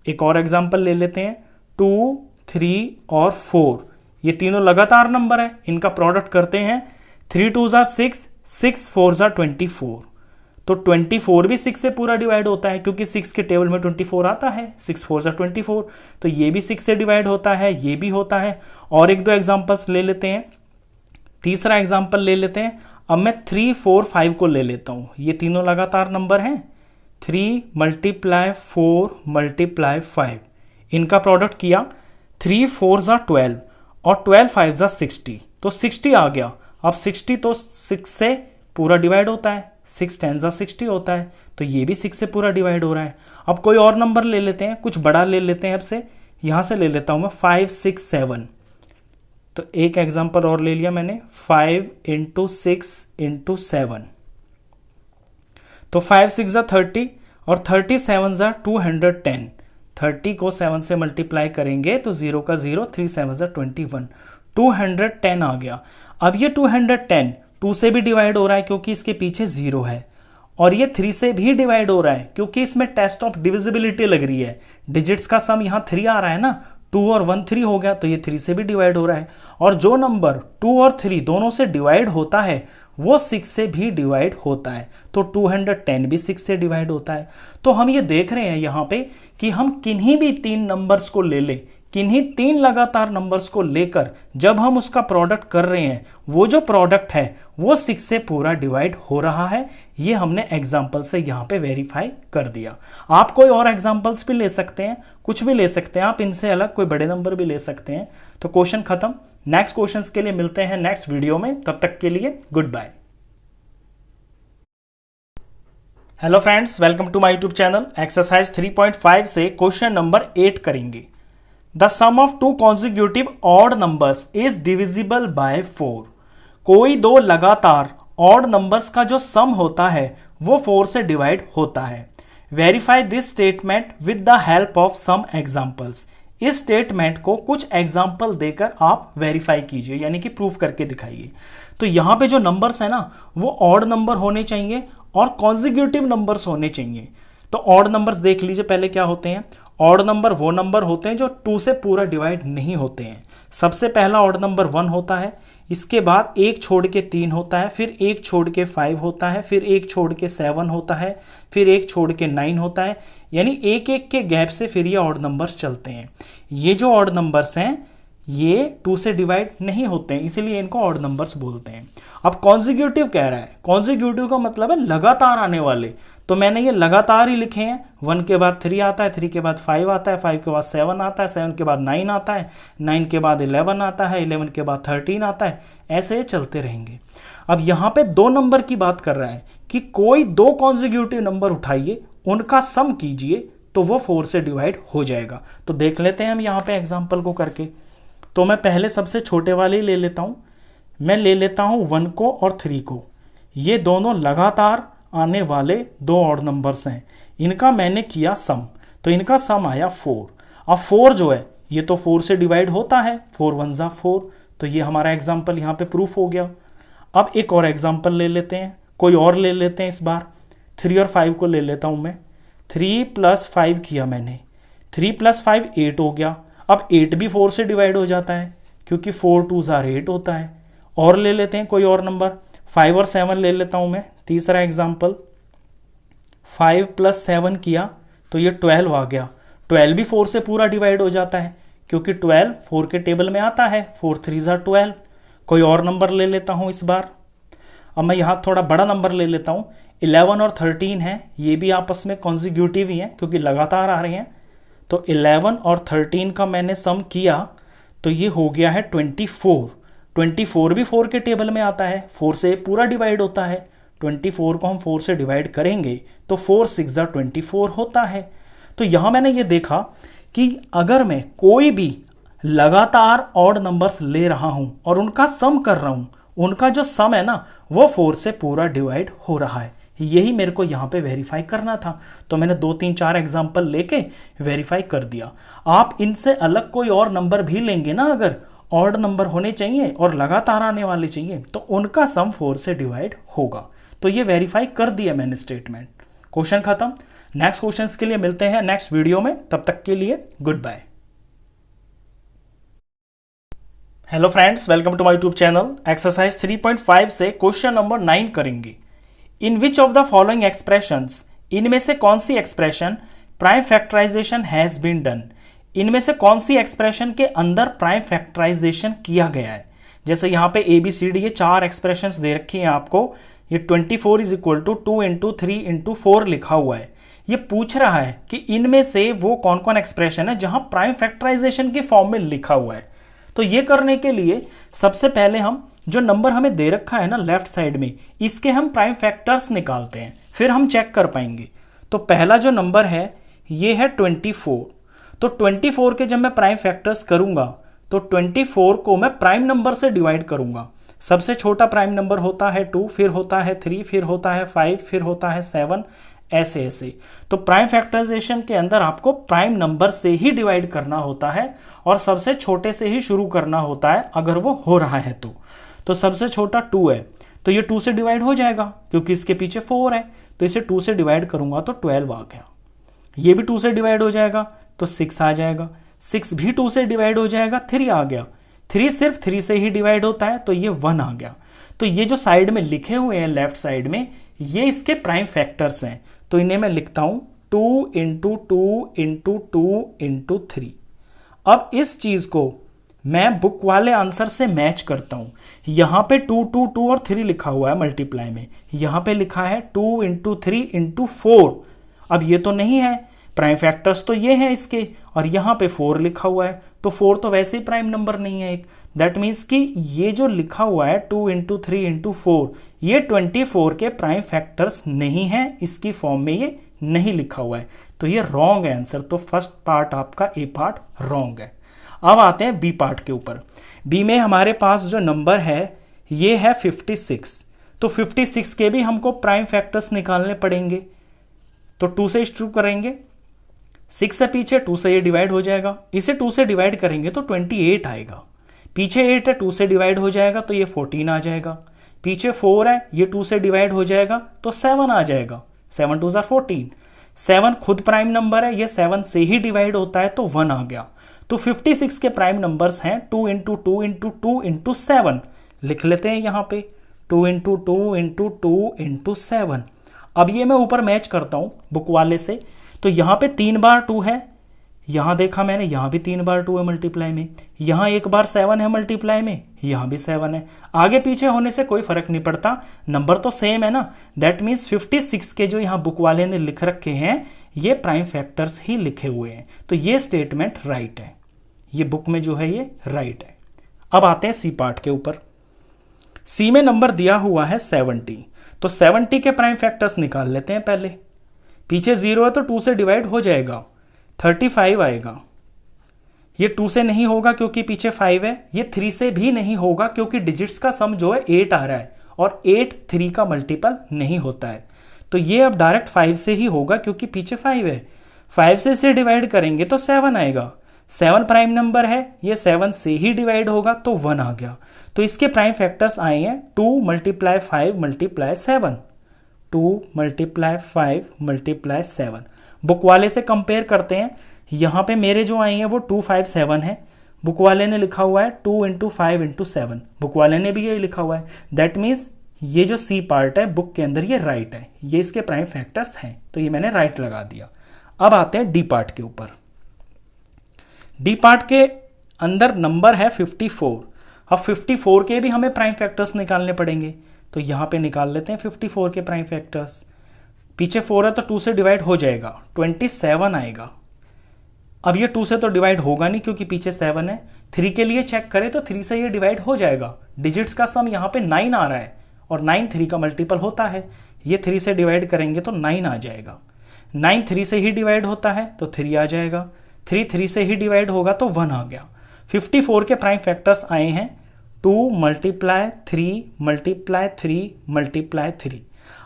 एक और एग्जांपल ले लेते हैं, 2, 3 और 4, ये तीनों लगातार नंबर है, इनका प्रोडक्ट करते हैं। 3 2s are 6, 6 4s are 24, तो 24 भी 6 से पूरा डिवाइड होता है, क्योंकि 6 के टेबल में 24 आता है, 6 4s are 24, तो ये भी 6 से डिवाइड होता है, ये भी होता है। और एक दो एग्जांपल्स ले लेते हैं। तीसरा एग्जांपल ले लेते हैं। अब मैं 3 4 5 को ले लेता हूं, ये तीनों लगातार नंबर हैं। 3 × 4 × 5, इनका प्रोडक्ट किया, 3 4s are 12 और 12 5s are 60, तो 60 आ गया। अब 60 तो 6 से पूरा डिवाइड होता है, 6 10s are 60 होता है, तो ये भी 6 से पूरा डिवाइड हो रहा है। अब कोई और नंबर ले लेते हैं, कुछ बड़ा ले लेते हैं। अब से यहां से ले लेता हूं मैं 5 6 7, तो एक एग्जांपल और ले लिया मैंने, 5 × 6 × 7, तो 5 6 are 30 और 30 7s are 210, 30 को 7 से मल्टीप्लाई करेंगे तो 0 का 0, 3 7s are 21, 210 आ गया। अब ये 210 2 से भी डिवाइड हो रहा है, क्योंकि इसके पीछे 0 है, और ये 3 से भी डिवाइड हो रहा है, क्योंकि इसमें टेस्ट ऑफ डिविजिबिलिटी लग रही है। डिजिट्स का सम यहाँ 3 आ रहा है ना, 2 और 1 3 हो गया, तो ये 3 से भी डिवाइड हो रहा है। और जो नंबर 2 और 3 दोनों से डिवाइड होता है वो 6 से भी डिवाइड होता है, तो 210 भी 6 से डिवाइड होता है। तो हम ये देख रहे हैं यहाँ पे कि हम किन्हीं भी 3 नंबर्स को ले लें, किन्हीं 3 लगातार नंबर्स को लेकर जब हम उसका प्रोडक्ट कर रहे हैं, वो जो प्रोडक्ट है वो 6 से पूरा डिवाइड हो रहा है। ये हमने एग्जाम्पल से यहाँ पे वेरीफाई कर दिया। आप कोई और एग्जाम्पल्स भी ले सकते हैं, कुछ भी ले सकते हैं आप, इनसे अलग कोई बड़े नंबर भी ले सकते हैं। तो क्वेश्चन खत्म। नेक्स्ट क्वेश्चंस के लिए मिलते हैं नेक्स्ट वीडियो में, तब तक के लिए good bye. Hello friends, welcome to my YouTube channel. Exercise 3.5 से क्वेश्चन नंबर 8 करेंगे। The sum of 2 consecutive odd numbers is divisible by 4। कोई 2 लगातार ऑड नंबर्स का जो सम होता है वो 4 से डिवाइड होता है। Verify this statement with the help of some examples. इस स्टेटमेंट को कुछ एग्जाम्पल देकर आप वेरीफाई कीजिए, यानी कि प्रूफ करके दिखाइए। तो यहां पे जो नंबर्स है ना, वो ऑड नंबर होने चाहिए और कॉन्जिक्यूटिव नंबर्स होने चाहिए। तो ऑड नंबर्स देख लीजिए पहले क्या होते हैं। ऑड नंबर वो नंबर होते हैं जो 2 से पूरा डिवाइड नहीं होते हैं। सबसे पहला ऑड नंबर 1 होता है, इसके बाद 1 छोड़ के 3 होता है, फिर 1 छोड़ के 5 होता है, फिर 1 छोड़ के 7 होता है, फिर 1 छोड़ के 9 होता है, यानी एक एक के गैप से फिर ये ऑड नंबर्स चलते हैं। ये जो ऑड नंबर्स हैं ये 2 से डिवाइड नहीं होते हैं, इसीलिए इनको ऑड नंबर्स बोलते हैं। अब कॉन्जिक्यूटिव कह रहा है, कॉन्जिक्यूटिव का मतलब है लगातार आने वाले, तो मैंने ये लगातार ही लिखे हैं। 1 के बाद 3 आता है, 3 के बाद 5 आता है, 5 के बाद 7 आता है, 7 के बाद 9 आता है, 9 के बाद 11 आता है, 11 के बाद 13 आता है, ऐसे चलते रहेंगे। अब यहाँ पे 2 नंबर की बात कर रहा है कि कोई 2 कॉन्जिक्यूटिव नंबर उठाइए, उनका सम कीजिए, तो वो 4 से डिवाइड हो जाएगा। तो देख लेते हैं हम यहाँ पे एग्जाम्पल को करके। तो मैं पहले सबसे छोटे वाले ले लेता हूँ, मैं ले लेता हूँ 1 को और 3 को। ये दोनों लगातार आने वाले 2 ऑड नंबर्स हैं, इनका मैंने किया सम, तो इनका सम आया 4। अब 4 जो है ये तो 4 से डिवाइड होता है, 4 1s are 4, तो ये हमारा एग्जाम्पल यहाँ पे प्रूफ हो गया। अब एक और एग्जाम्पल ले लेते हैं, कोई और ले लेते हैं। इस बार 3 और 5 को ले लेता हूँ मैं। 3 + 5 किया मैंने, 3 + 5 8 हो गया। अब 8 भी 4 से डिवाइड हो जाता है, क्योंकि 4 2s are 8 होता है। और ले लेते हैं कोई और नंबर, 5 और 7 ले लेता हूं मैं। तीसरा एग्जाम्पल, 5 + 7 किया तो ये 12 आ गया। 12 भी 4 से पूरा डिवाइड हो जाता है क्योंकि 12 4 के टेबल में आता है, 4 3 ज़ा 12। कोई और नंबर ले लेता हूँ इस बार। अब मैं यहाँ थोड़ा बड़ा नंबर ले लेता हूँ, 11 और 13 है, ये भी आपस में कॉन्जिक्यूटिव ही हैं क्योंकि लगातार आ रहे हैं। तो 11 और 13 का मैंने सम किया तो ये हो गया है 24। 24 भी 4 के टेबल में आता है, 4 से पूरा डिवाइड होता है। 24 को हम 4 से डिवाइड करेंगे तो 4 6 ज़ा 24 होता है। तो यहाँ मैंने ये देखा कि अगर मैं कोई भी लगातार ऑड नंबर्स ले रहा हूँ और उनका सम कर रहा हूँ, उनका जो सम है ना वो 4 से पूरा डिवाइड हो रहा है। यही मेरे को यहाँ पे वेरीफाई करना था, तो मैंने 2 3 4 एग्जाम्पल लेके वेरीफाई कर दिया। आप इनसे अलग कोई और नंबर भी लेंगे ना, अगर ऑड नंबर होने चाहिए और लगातार आने वाले चाहिए तो उनका सम 4 से डिवाइड होगा। तो ये वेरीफाई कर दिया मैंने स्टेटमेंट। क्वेश्चन खत्म। नेक्स्ट क्वेश्चंस के लिए मिलते हैं नेक्स्ट वीडियो में, तब तक के लिए good bye. Hello friends, welcome to my YouTube channel. Exercise 3.5 से क्वेश्चन नंबर 9 करेंगे। In which of the following expressions, इनमें से कौन सी expression prime factorization has been done, इनमें से कौन सी एक्सप्रेशन के अंदर प्राइम फैक्टराइजेशन किया गया है। जैसे यहाँ पे ABCD ये 4 एक्सप्रेशंस दे रखी हैं आपको। ये 24 is equal to 2 into 3 into 4 लिखा हुआ है। ये पूछ रहा है कि इनमें से वो कौन कौन एक्सप्रेशन है जहां प्राइम फैक्टराइजेशन की फॉर्म में लिखा हुआ है। तो ये करने के लिए सबसे पहले हम जो नंबर हमें दे रखा है ना लेफ्ट साइड में, इसके हम प्राइम फैक्टर्स निकालते हैं, फिर हम चेक कर पाएंगे। तो पहला जो नंबर है ये है 24। तो 24 के जब मैं प्राइम फैक्टर्स करूंगा तो 24 को मैं प्राइम नंबर से डिवाइड करूंगा। सबसे छोटा प्राइम नंबर होता है 2, फिर होता है 3, फिर होता है 5, फिर होता है 7, ऐसे ऐसे। तो प्राइम फैक्टराइजेशन के अंदर आपको प्राइम नंबर से ही डिवाइड करना होता है और सबसे छोटे से ही शुरू करना होता है अगर वो हो रहा है तो सबसे छोटा 2 है तो ये 2 से डिवाइड हो जाएगा क्योंकि इसके पीछे 4 है, तो इसे 2 से डिवाइड करूंगा तो 12 आ गया। ये भी 2 से डिवाइड हो जाएगा तो 6 आ जाएगा, 6 भी 2 से डिवाइड हो जाएगा, 3 आ गया, 3 सिर्फ 3 से ही डिवाइड होता है तो ये 1 आ गया। तो ये जो साइड में लिखे हुए हैं लेफ्ट साइड में, ये इसके प्राइम फैक्टर्स हैं। तो इन्हें मैं लिखता हूं 2 इंटू 2 इंटू 2 इंटू 3। अब इस चीज को मैं बुक वाले आंसर से मैच करता हूं। यहां पे 2 2 2 और 3 लिखा हुआ है मल्टीप्लाई में, यहां पे लिखा है 2 इंटू 3 इंटू 4। अब ये तो नहीं है, प्राइम फैक्टर्स तो ये हैं इसके, और यहां पे 4 लिखा हुआ है तो 4 तो वैसे ही प्राइम नंबर नहीं है एक। दैट मीन्स कि ये जो लिखा हुआ है 2 इंटू 3 इंटू 4, ये 24 के प्राइम फैक्टर्स नहीं है, इसकी फॉर्म में ये नहीं लिखा हुआ है, तो ये रॉन्ग है आंसर। तो फर्स्ट पार्ट आपका ए पार्ट रॉन्ग है। अब आते हैं बी पार्ट के ऊपर। बी में हमारे पास जो नंबर है ये है 56। तो 56 के भी हमको प्राइम फैक्टर्स निकालने पड़ेंगे। तो 2 से शुरू करेंगे, 6 से पीछे 2 से ये डिवाइड हो जाएगा, इसे 2 से डिवाइड करेंगे तो 28 आएगा। पीछे 8 है, 2 से डिवाइड हो जाएगा तो ये 14 आ जाएगा। पीछे 4 है, ये 2 से डिवाइड हो जाएगा तो 7 आ जाएगा, 7 2 14। 7 खुद प्राइम नंबर है, ये 7 से ही डिवाइड होता है तो 1 आ गया। तो 56 के प्राइम नंबर्स हैं 2 इंटू 2 इंटू 2 इंटू 7। लिख लेते हैं यहाँ पे 2 इंटू 2 इंटू 2 इंटू 7। अब ये मैं ऊपर मैच करता हूँ बुक वाले से, तो यहाँ पे 3 बार 2 है, यहाँ देखा मैंने यहाँ भी 3 बार 2 है मल्टीप्लाई में, यहाँ 1 बार 7 है मल्टीप्लाई में, यहाँ भी 7 है। आगे पीछे होने से कोई फर्क नहीं पड़ता, नंबर तो सेम है ना। दैट मीन्स 56 के जो यहाँ बुक वाले ने लिख रखे हैं ये प्राइम फैक्टर्स ही लिखे हुए हैं, तो ये स्टेटमेंट राइट है, ये बुक में जो है ये राइट है। अब आते हैं सी पार्ट के ऊपर। सी में नंबर दिया हुआ है 70, तो 70 के प्राइम फैक्टर्स निकाल लेते हैं पहले। पीछे 0 है तो 2 से डिवाइड हो जाएगा, 35 आएगा। ये 2 से नहीं होगा क्योंकि पीछे 5 है, ये 3 से भी नहीं होगा क्योंकि डिजिट्स का सम जो है 8 आ रहा है और 8 3 का मल्टीपल नहीं होता है। तो ये अब डायरेक्ट 5 से ही होगा क्योंकि पीछे 5 है। 5 से इसे डिवाइड करेंगे तो 7 आएगा, 7 प्राइम नंबर है, ये 7 से ही डिवाइड होगा तो 1 आ गया। तो इसके प्राइम फैक्टर्स आए हैं 2 multiply 5 multiply 7, 2 multiply 5 multiply 7। Book वाले से कंपेयर करते हैं, यहाँ पे मेरे जो आए हैं वो 2 5 7 है, बुक वाले ने लिखा हुआ है 2 इंटू 5 इंटू 7, बुक वाले ने भी यही लिखा हुआ है। दैट मीन्स ये जो सी पार्ट है बुक के अंदर ये राइट है, ये इसके प्राइम फैक्टर्स हैं, तो ये मैंने राइट लगा दिया। अब आते हैं डी पार्ट के ऊपर। डी पार्ट के अंदर नंबर है 54। अब 54 के भी हमें प्राइम फैक्टर्स निकालने पड़ेंगे, तो यहाँ पे निकाल लेते हैं 54 के प्राइम फैक्टर्स। पीछे 4 है तो 2 से डिवाइड हो जाएगा, 27 आएगा। अब ये 2 से तो डिवाइड होगा नहीं क्योंकि पीछे 7 है। 3 के लिए चेक करें तो 3 से ये डिवाइड हो जाएगा। डिजिट्स का सम यहाँ पे 9 आ रहा है और 9 3 का मल्टीपल होता है। ये 3 से डिवाइड करेंगे तो 9 आ जाएगा। 9 3 से ही डिवाइड होता है तो 3 आ जाएगा। 3 3 से ही डिवाइड होगा तो 1 आ गया। 54 के प्राइम फैक्टर्स आए हैं 2 × 3 × 3 × 3।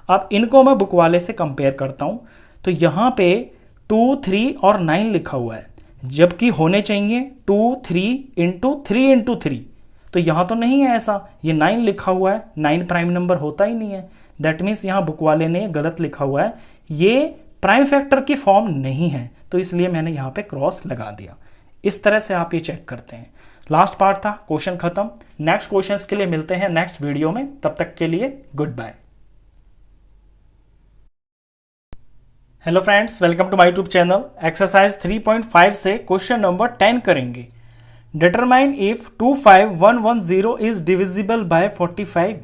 अब इनको मैं बुक वाले से कंपेयर करता हूं तो यहां पे 2 3 और 9 लिखा हुआ है, जबकि होने चाहिए 2 3 × 3 × 3। तो यहां तो नहीं है ऐसा, ये 9 लिखा हुआ है, 9 प्राइम नंबर होता ही नहीं है। दैट मीन्स यहां बुक वाले ने गलत लिखा हुआ है, ये प्राइम फैक्टर की फॉर्म नहीं है, तो इसलिए मैंने यहां पे क्रॉस लगा दिया। इस तरह से आप ये चेक करते हैं। लास्ट पार्ट था, क्वेश्चन खत्म। नेक्स्ट क्वेश्चंस के लिए मिलते हैं नेक्स्ट वीडियो में, तब तक के लिए good bye. Hello friends, welcome to my YouTube channel. Exercise 3.5 से क्वेश्चन नंबर 10 करेंगे। Determine if 25110 is divisible by 45।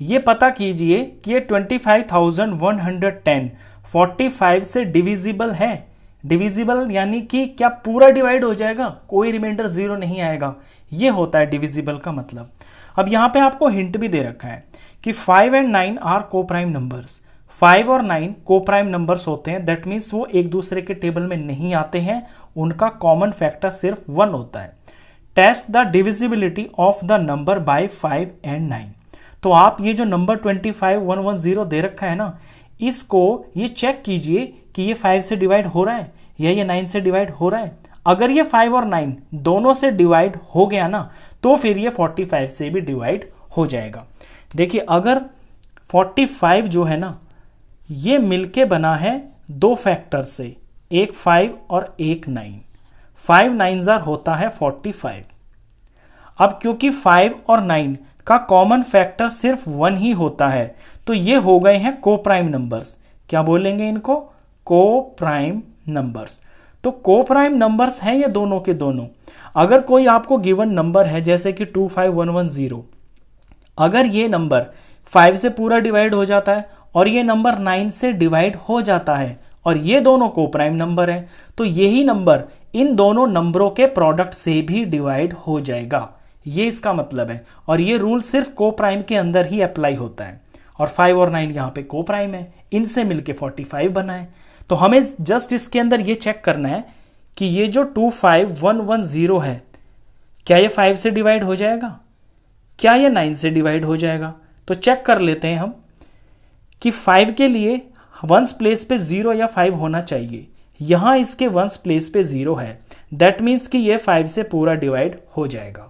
ये पता कीजिए कि ये 25,110 45 से डिविजिबल है। डिविजिबल यानी कि क्या पूरा डिवाइड हो जाएगा, कोई रिमाइंडर 0 नहीं आएगा, ये होता है डिविजिबल का मतलब। अब यहां पे आपको हिंट भी दे रखा है कि 5 और 9 आर को प्राइम नंबर्स। 5 और 9 को प्राइम नंबर्स होते हैं, दैट मीन्स वो एक दूसरे के टेबल में नहीं आते हैं, उनका कॉमन फैक्टर सिर्फ 1 होता है। Test the divisibility of the number by 5 और 9। तो आप ये जो नंबर 25,110 दे रखा है ना, इसको ये चेक कीजिए कि ये 5 से डिवाइड हो रहा है या ये 9 से डिवाइड हो रहा है। अगर ये 5 और 9 दोनों से डिवाइड हो गया ना, तो फिर ये 45 से भी डिवाइड हो जाएगा। देखिए, अगर 45 जो है ना, ये मिलके बना है 2 फैक्टर से, एक 5 और एक 9। 5 9 होता है 45। अब क्योंकि 5 और 9 का कॉमन फैक्टर सिर्फ 1 ही होता है, तो ये हो गए हैं को प्राइम नंबर्स। क्या बोलेंगे इनको? को प्राइम नंबर्स। तो को प्राइम नंबर्स हैं ये दोनों के दोनों। अगर कोई आपको गिवन नंबर है जैसे कि 25,110, अगर ये नंबर 5 से पूरा डिवाइड हो जाता है और ये नंबर 9 से डिवाइड हो जाता है और ये दोनों को प्राइम नंबर है, तो यही नंबर इन दोनों नंबरों के प्रोडक्ट से भी डिवाइड हो जाएगा। ये इसका मतलब है, और ये रूल सिर्फ को प्राइम के अंदर ही अप्लाई होता है। और 5 और 9 यहां पे को प्राइम है, इनसे मिलके 45 बना है। तो हमें जस्ट इसके अंदर ये चेक करना है कि ये जो 25,110 है, क्या ये 5 से डिवाइड हो जाएगा, क्या ये 9 से डिवाइड हो जाएगा। तो चेक कर लेते हैं हम कि 5 के लिए वंस प्लेस पे 0 या 5 होना चाहिए। यहां इसके वंस प्लेस पे 0 है, दैट मीन्स कि ये 5 से पूरा डिवाइड हो जाएगा।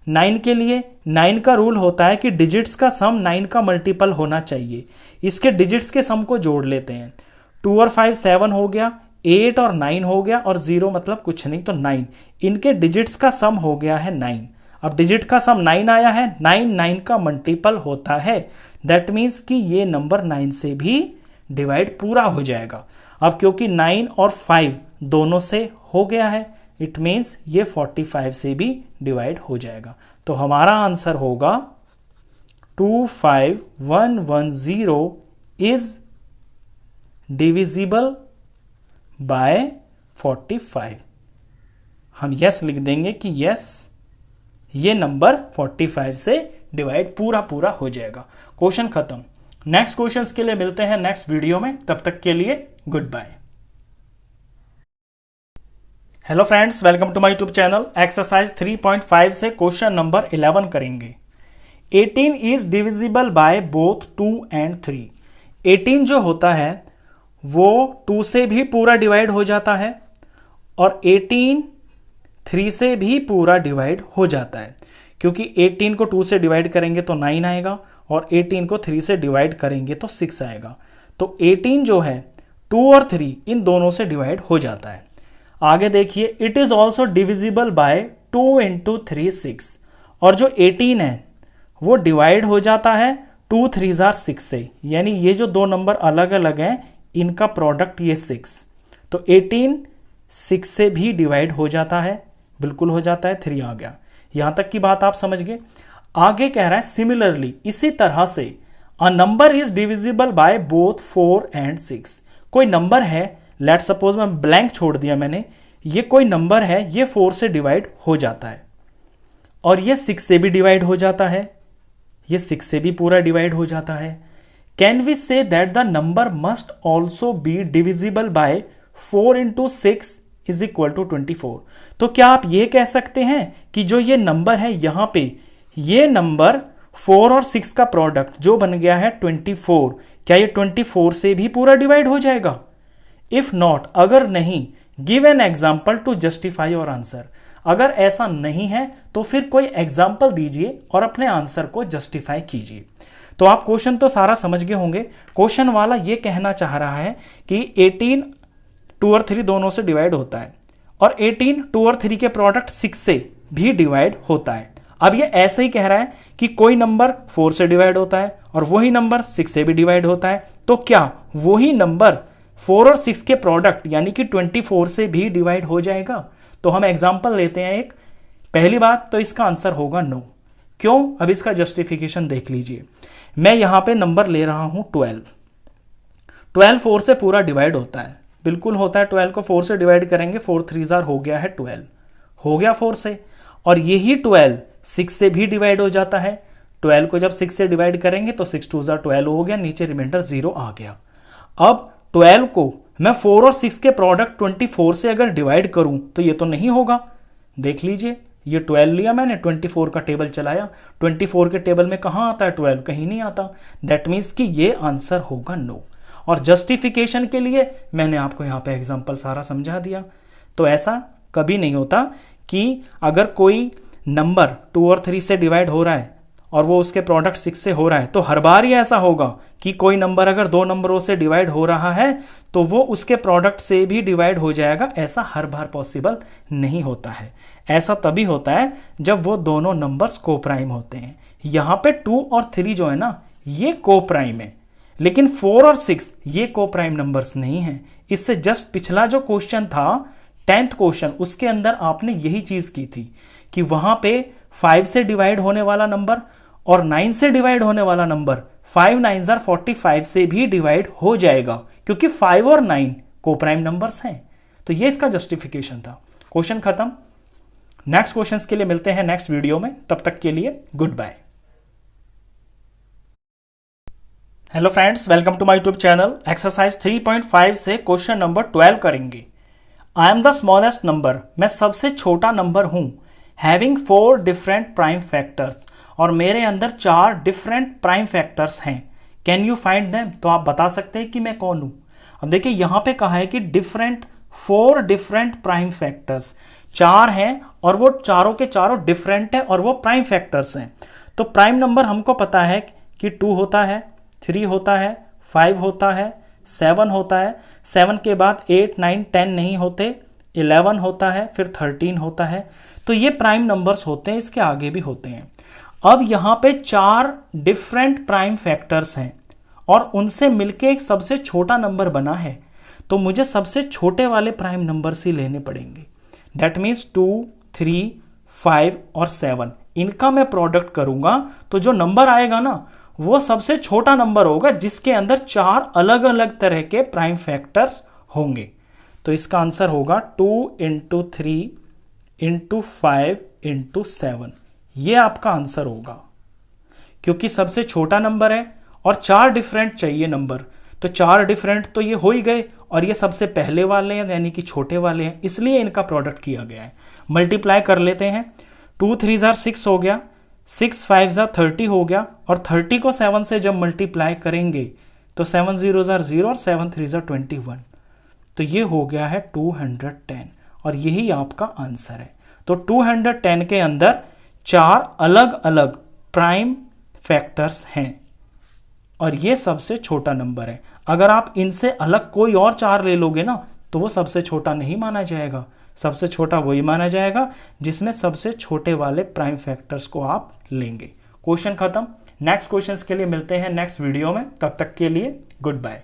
9 के लिए 9 का रूल होता है कि डिजिट्स का सम 9 का मल्टीपल होना चाहिए। इसके डिजिट्स के सम को जोड़ लेते हैं। 2 और 5 7 हो गया, 8 और 9 हो गया, और 0 मतलब कुछ नहीं, तो 9। इनके डिजिट्स का सम हो गया है 9। अब डिजिट का सम 9 आया है, 9 9 का मल्टीपल होता है, दैट मीन्स कि ये नंबर 9 से भी डिवाइड पूरा हो जाएगा। अब क्योंकि 9 और 5 दोनों से हो गया है, इट मीन्स ये 45 से भी डिवाइड हो जाएगा। तो हमारा आंसर होगा 25,110 इज डिविजिबल बाय 45। हम यस लिख देंगे कि यस, ये नंबर 45 से डिवाइड पूरा हो जाएगा। क्वेश्चन खत्म। नेक्स्ट क्वेश्चंस के लिए मिलते हैं नेक्स्ट वीडियो में, तब तक के लिए good bye. Hello friends, welcome to my YouTube channel. Exercise 3.5 से क्वेश्चन नंबर 11 करेंगे। 18 इज डिविजिबल बाय बोथ 2 और 3। 18 जो होता है वो 2 से भी पूरा डिवाइड हो जाता है, और 18 3 से भी पूरा डिवाइड हो जाता है। क्योंकि 18 को 2 से डिवाइड करेंगे तो 9 आएगा, और 18 को 3 से डिवाइड करेंगे तो 6 आएगा। तो 18 जो है 2 और 3 इन दोनों से डिवाइड हो जाता है। आगे देखिए, it is also divisible by 2 × 3 6। और जो 18 है वो डिवाइड हो जाता है 2 3 6 से, यानी ये जो दो नंबर अलग अलग हैं इनका प्रोडक्ट ये 6। तो 18 6 से भी डिवाइड हो जाता है, बिल्कुल हो जाता है, 3 आ गया। यहां तक की बात आप समझ गए। आगे कह रहा है सिमिलरली, इसी तरह से अ number is divisible by both 4 and 6। कोई नंबर है, लेट सपोज मैं ब्लैंक छोड़ दिया मैंने, ये कोई नंबर है, ये 4 से डिवाइड हो जाता है और ये 6 से भी डिवाइड हो जाता है, ये 6 से भी पूरा डिवाइड हो जाता है। Can we say that the number must also be divisible by 4 into 6 is equal to 24। तो क्या आप ये कह सकते हैं कि जो ये नंबर है यहां पे, ये नंबर 4 और 6 का प्रोडक्ट जो बन गया है 24, क्या ये 24 से भी पूरा डिवाइड हो जाएगा? इफ नॉट, अगर नहीं, give an example to justify your answer. अगर ऐसा नहीं है तो फिर कोई एग्जाम्पल दीजिए और अपने आंसर को जस्टिफाई कीजिए। तो आप क्वेश्चन तो सारा समझ गए होंगे। क्वेश्चन वाला ये कहना चाह रहा है कि 18 2 और 3 दोनों से डिवाइड होता है और 18 2 और 3 के प्रोडक्ट 6 से भी डिवाइड होता है। अब ये ऐसे ही कह रहा है कि कोई नंबर 4 से डिवाइड होता है और वही नंबर 6 से भी डिवाइड होता है, तो क्या वही नंबर 4 और 6 के प्रोडक्ट यानी कि 24 से भी डिवाइड हो जाएगा? तो हम एग्जांपल लेते हैं एक। पहली बात तो इसका आंसर होगा नो। क्यों? अब इसका जस्टिफिकेशन देख लीजिए। मैं यहां पे नंबर ले रहा हूं 12। 12 4 से पूरा डिवाइड होता है, बिल्कुल होता है। 12 को 4 से डिवाइड करेंगे, 4 3 हो गया है 12, हो गया 4 से। और यही 12 6 से भी डिवाइड हो जाता है। 12 को जब 6 से डिवाइड करेंगे तो 6 2 12 हो गया, नीचे रिमाइंडर 0 आ गया। अब 12 को मैं 4 और 6 के प्रोडक्ट 24 से अगर डिवाइड करूं तो ये तो नहीं होगा। देख लीजिए, ये 12 लिया मैंने, 24 का टेबल चलाया, 24 के टेबल में कहां आता है 12? कहीं नहीं आता। दैट मीन्स कि ये आंसर होगा नो। और जस्टिफिकेशन के लिए मैंने आपको यहां पे एग्जांपल सारा समझा दिया। तो ऐसा कभी नहीं होता कि अगर कोई नंबर 2 और 3 से डिवाइड हो रहा है और वो उसके प्रोडक्ट 6 से हो रहा है, तो हर बार ही ऐसा होगा कि कोई नंबर अगर 2 नंबरों से डिवाइड हो रहा है तो वो उसके प्रोडक्ट से भी डिवाइड हो जाएगा। ऐसा हर बार पॉसिबल नहीं होता है। ऐसा तभी होता है जब वो दोनों नंबर्स को प्राइम होते हैं। यहां पे 2 और 3 जो है ना, ये को प्राइम है, लेकिन 4 और 6 ये को प्राइम नंबर्स नहीं है। इससे जस्ट पिछला जो क्वेश्चन था 10th क्वेश्चन, उसके अंदर आपने यही चीज की थी कि वहां पे 5 से डिवाइड होने वाला नंबर और 9 से डिवाइड होने वाला नंबर 5 9s are 45 से भी डिवाइड हो जाएगा, क्योंकि 5 और 9 को प्राइम नंबर्स हैं। तो ये इसका जस्टिफिकेशन था। क्वेश्चन खत्म। नेक्स्ट क्वेश्चंस के लिए मिलते हैं नेक्स्ट वीडियो में। तब तक के लिए good bye. Hello friends, welcome to my YouTube channel. Exercise 3.5 से क्वेश्चन नंबर 12 करेंगे। I am the smallest number, मैं सबसे छोटा नंबर हूं, हैविंग 4 डिफरेंट प्राइम फैक्टर्स, और मेरे अंदर 4 डिफरेंट प्राइम फैक्टर्स हैं। Can you find them? तो आप बता सकते हैं कि मैं कौन हूं। अब देखिए यहां पे कहा है कि 4 डिफरेंट प्राइम फैक्टर्स, 4 हैं और वो चारों के चारों डिफरेंट है और वो प्राइम फैक्टर्स हैं। तो प्राइम नंबर हमको पता है कि 2 होता है, 3 होता है, 5 होता है, 7 होता है, 7 के बाद 8 9 10 नहीं होते, 11 होता है, फिर 13 होता है। तो ये प्राइम नंबर्स होते हैं, इसके आगे भी होते हैं। अब यहां पे 4 डिफरेंट प्राइम फैक्टर्स हैं और उनसे मिलके एक सबसे छोटा नंबर बना है, तो मुझे सबसे छोटे वाले प्राइम नंबर्स ही लेने पड़ेंगे। दैट मीन्स 2 3 5 और 7, इनका मैं प्रोडक्ट करूंगा तो जो नंबर आएगा ना वो सबसे छोटा नंबर होगा जिसके अंदर 4 अलग अलग तरह के प्राइम फैक्टर्स होंगे। तो इसका आंसर होगा 2 × 3 × 5 × 7। ये आपका आंसर होगा, क्योंकि सबसे छोटा नंबर है और 4 डिफरेंट चाहिए नंबर। तो 4 डिफरेंट तो ये हो ही गए और ये सबसे पहले वाले हैं यानी कि छोटे वाले हैं, इसलिए इनका प्रोडक्ट किया गया है। मल्टीप्लाई कर लेते हैं। 2 3 6 हो गया, 6 5 30 हो गया, और 30 को 7 से जब मल्टीप्लाई करेंगे तो 7 0 0 और 7 3 21। तो ये हो गया है 210 और यही आपका आंसर है। तो 210 के अंदर 4 अलग अलग प्राइम फैक्टर्स हैं और ये सबसे छोटा नंबर है। अगर आप इनसे अलग कोई और 4 ले लोगे ना तो वो सबसे छोटा नहीं माना जाएगा। सबसे छोटा वही माना जाएगा जिसमें सबसे छोटे वाले प्राइम फैक्टर्स को आप लेंगे। क्वेश्चन खत्म। नेक्स्ट क्वेश्चंस के लिए मिलते हैं नेक्स्ट वीडियो में। तब तक के लिए गुड बाय।